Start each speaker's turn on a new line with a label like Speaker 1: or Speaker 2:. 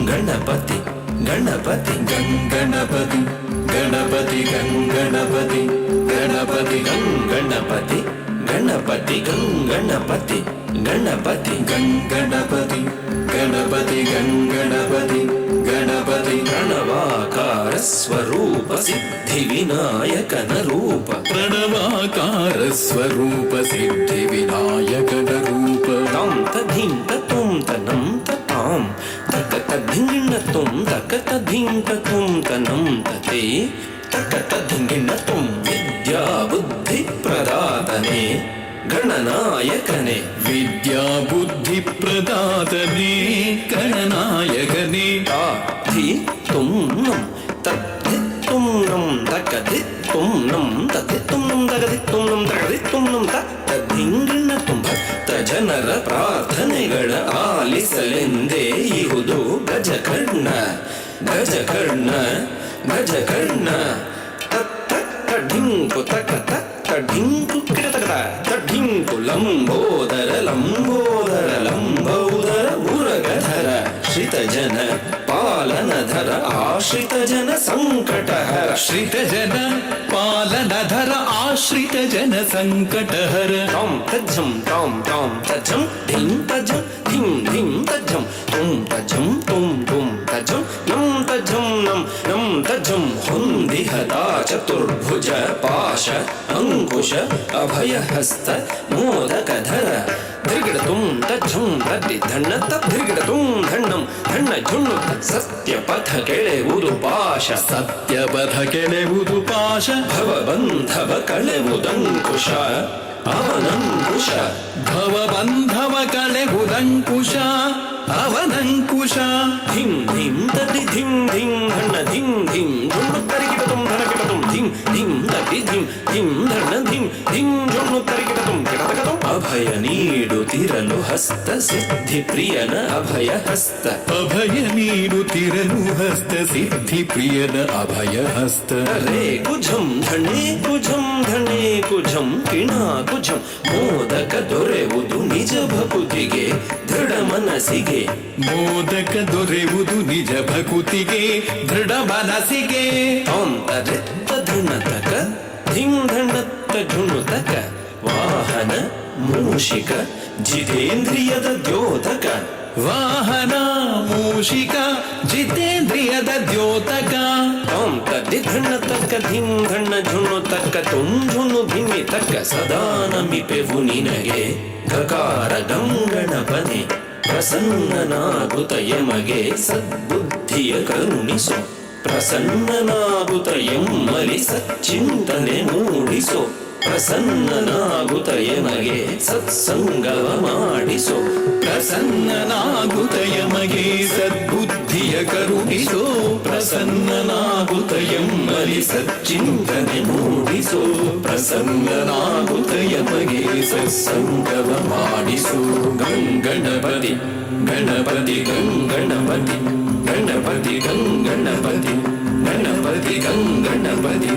Speaker 1: ಗಣಪತಿ ಗಣಪತಿ ಗಣಪತಿ ಗಣಪತಿ ಗಣಪತಿ ಗಣಪತಿ ಗಣಪತಿ ಗಣಪತಿ ಗಣಪತಿ ಗಣಪತಿ ಗಣಪತಿ ಗಣಪತಿ ಗಣಪತಿ ಗಣಪತಿ ಪ್ರಣವಾಕಾರ ಸ್ವರೂಪ ಸಿದ್ಧಿ ವಿನಾಯಕನ ರೂಪ
Speaker 2: ಪ್ರಣವಾಕಾರ ಸ್ವರೂಪ ಸಿದ್ಧಿ ವಿನಾಯಕನ ರೂಪ
Speaker 1: ತಾಂ ತಧೀಂ ತತುಂ ತನಂ ತತಾಂ ತಕ ತಧಿಂಗಿಣ ತುಂ ತಕ ತಧೀಂ ತತುಂ ತನಂ ತತೆ ತಕ ತಧಿಂಗಿಣ ತುಂ ವಿದ್ಯಾ ಬುದ್ಧಿ ಪ್ರದಾತನೇ ಗಣನಾಯಕನೇ
Speaker 2: ವಿದ್ಯಾ ಬುದ್ಧಿ ಪ್ರದಾತನೇ ಗಣನಾಯಕನೇ
Speaker 1: ಧಿ ತುಂ ನಂ ತದ್ಧಿ ತುಂ ನಂ ತಕಧಿ ತುಂ ನಂ ತದ್ಧಿ ತುಂ ನಂ ತಗಧಿ ತುಂ ನಂ ತಗಧಿ ತುಂ ನಂ ತದ್ಧಿಂಗಿಣ ತುಂ ಭಕ್ತ ಜನರ ಪ್ರಾರ್ಥನೆಗಳ ಆಲಿಸಲೆಂದೇ ಇಹುದು ಗಜಕರ್ಣ ಗಜಕರ್ಣ ಗಜಕರ್ಣ ತಡ್ಡಿಂಕು ತಕ ತಡ್ಡಿಂಕು ಕಿಡತಕಟ ತಡ್ಡಿಂಕು ಲಂಬೋದರ ಲಂಬೋದರ ಲಂಬೋದರ ಉರಗಧರ ಶ್ರಿತ ಜನ ಪಾಲನಧರ ಆಶ್ರಿತ ಜನ ಸಂಕಟಹರ
Speaker 2: ಶ್ರಿತ ಜನ ಪಾಲನಧರ ಆಶ್ರಿತ ಜನ ಸಂಕಟಹರ
Speaker 1: ತಾಂ ತಜ್ಜಂ ತಾಂ ತಾಂ ತಜ್ಜಂ ಧಿಂ ತಜ್ಜಂ ಧಿಂ ಧಿಂ ತಜ್ಜಂ ತುಂ ತಜ್ಜಂ ತುಂ ತುಂ ತಜ್ಜಂ ನಂ ತಜ್ಜಂ ನಂ ನಂ ತಜ್ಜಂ ಹೊಂದಿಹದಾ ಚತುರ್ಭುಜ ಪಾಶ ಅಂಕುಶ ಅಭಯಹಸ್ತ ಮೋದಕಧರ ಧಿರ್ಗಿಡತುಂ ತಜ್ಜಂ ತದ್ದಿ ಧಣ್ಣ ತದ್ಧಿರ್ಗಿಡತುಂ ಧಣ್ಣಂ ಧಣ್ಣ ಝುಣ್ಣು ಸತ್ಯಪಥ ಕೆಳೆವುದು ಪಾಶ
Speaker 2: ಸತ್ಯಪಥ ಕೆಳೆವುದು ಪಾಶ
Speaker 1: ಭವಬಂಧವ ಕಳೆವುದಂಕುಶ ಅವನಂಕುಶ
Speaker 2: ಭವಬಂಧವ ಕಳೆವುದಂಕುಶ ಅವನಂಕುಶ
Speaker 1: ಧಿಂ ಧಿಂ ತದ್ದಿ ಧಿಂ ಧಿಂ ಧಣ್ಣ ಧಿಂ ಧಿಂ ಝುಣ್ಣು ತರಿಗಿಡತುಂ ಧನಗಿಡತುಂ ಧಿಂ ಧಿಂ ತದ್ದಿ ಧಿಂ ಧಿಂ ಧಣ್ಣ ಧಿಂ ಧಿಂ ಝುಣ್ಣು ತರಿಗಿಡತುಂ ಕಿಡತಕತುಂ ಅಭಯ ನೀಡುತ್ತಿರಲು ಹಸ್ತ ಸಿದ್ಧಿ ಪ್ರಿಯನ ಅಭಯ ಹಸ್ತ
Speaker 2: ಅಭಯ ನೀಡುತ್ತಿರಲು ಹಸ್ತ ಸಿದ್ಧಿ ಪ್ರಿಯನ ಅಭಯ ಹಸ್ತ
Speaker 1: ರೇ ಕುಜಂ ಧಣೆ ಕುಜಂ ಧಣೆ ಕುಜಂ ಕಿಣ ಕುಜಂ ಮೋದಕ ದೊರೆಯುವುದು ನಿಜ ಭಕುತಿಗೆ ದೃಢ ಮನಸ್ಸಿಗೆ
Speaker 2: ಮೋದಕ ದೊರೆಯುವುದು ನಿಜ ಭಕುತಿಗೆ ದೃಢ ಮನಸ್ಸಿಗೆ
Speaker 1: ತಾಂತರಿತ್ತ ಧೃಣತಕ ಧಿಂ ಧಣ್ಣತ್ತ ಝುಣುತಕ ವಾಹನ ಮೂಷಿಕ ಜಿತೇಂದ್ರಿಯದ ದ್ಯೋತಕ
Speaker 2: ವಾಹನ ಮೂಷಿಕ ಜಿತೇಂದ್ರಿಯದ ದ್ಯೋತಕ
Speaker 1: ತಾಂ ತದ್ದಿ ಧಣ್ಣ ತಕ್ಕ ಧಿಂ ಧಣ್ಣ ಝುಣ್ಣು ತಕ್ಕ ತುಂ ಝುಣ್ಣು ಭಿನ್ನಿ ತಕ್ಕ ಸದಾ ನಮಿಪೆವು ನಿನಗೆ ಗಕಾರ ಗಂಗಣಪನೆ ಪ್ರಸನ್ನನಾಗುತ್ತ ಯಮಗೆ ಸದ್ಬುದ್ಧಿಯ ಕರುಣಿಸು ಪ್ರಸನ್ನನಾಗುತ್ತ ಎಮ್ಮಲಿ ಸಚ್ಚಿಂತನೆ ಮೂಡಿಸು ಪ್ರಸನ್ನನಾಗುತ್ತ ಯಮಗೆ ಸತ್ಸಂಗವ ಮಾಡಿಸು
Speaker 2: ಪ್ರಸನ್ನನಾಗುತ್ತ ಯಮಗೆ ಸದ್ಬುದ್ಧಿಯ ಕರುಣಿಸೋ ಪ್ರಸನ್ನನಾಗುತ್ತ ಎಮ್ಮಲಿ ಸಚ್ಚಿಂತನೆ ಮೂಡಿಸೋ ಪ್ರಸನ್ನನಾಗುತ್ತ ಯಮಗೆ ಸತ್ಸಂಗವ ಮಾಡಿಸೋ ಗಂಗಣಪತಿ ಗಣಪತಿ ಗಂಗಣಪತಿ ಗಣಪತಿ ಗಂಗಣಪತಿ ಗಣಪತಿ ಗಂಗಣಪತಿ